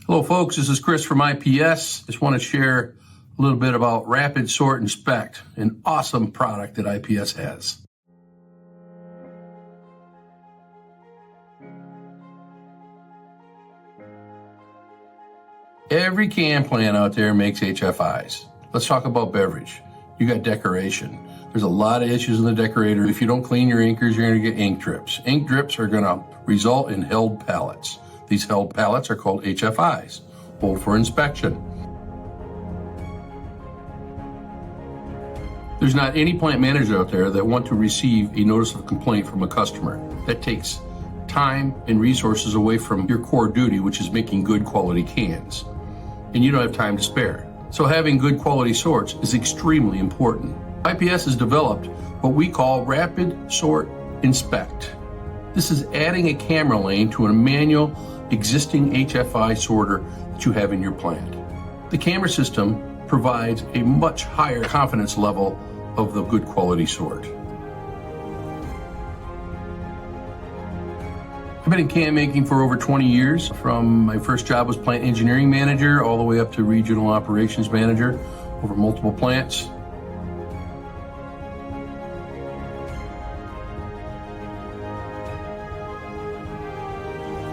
Hello folks, this is Chris from IPS. Just want to share a little bit about RapidSORT INSPECT, an awesome product that IPS has. Every can plant out there makes HFIs. Let's talk about beverage. You got decoration. There's a lot of issues in the decorator. If you don't clean your inkers, you're going to get ink drips. Ink drips are going to result in held pallets. These held pallets are called HFIs, hold for inspection. There's not any plant manager out there that want to receive a notice of complaint from a customer. That takes time and resources away from your core duty, which is making good quality cans. And you don't have time to spare. So having good quality sorts is extremely important. IPS has developed what we call RapidSORT INSPECT. This is adding a camera lane to a manual existing HFI sorter that you have in your plant. The camera system provides a much higher confidence level of the good quality sort. I've been in can making for over 20 years. From my first job was plant engineering manager all the way up to regional operations manager over multiple plants.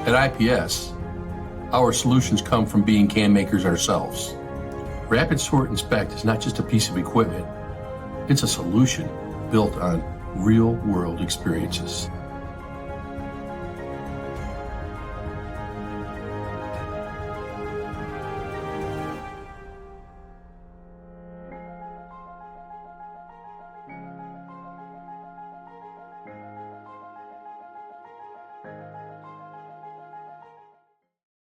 At IPS, our solutions come from being can makers ourselves. RapidSORT INSPECT is not just a piece of equipment, it's a solution built on real-world experiences.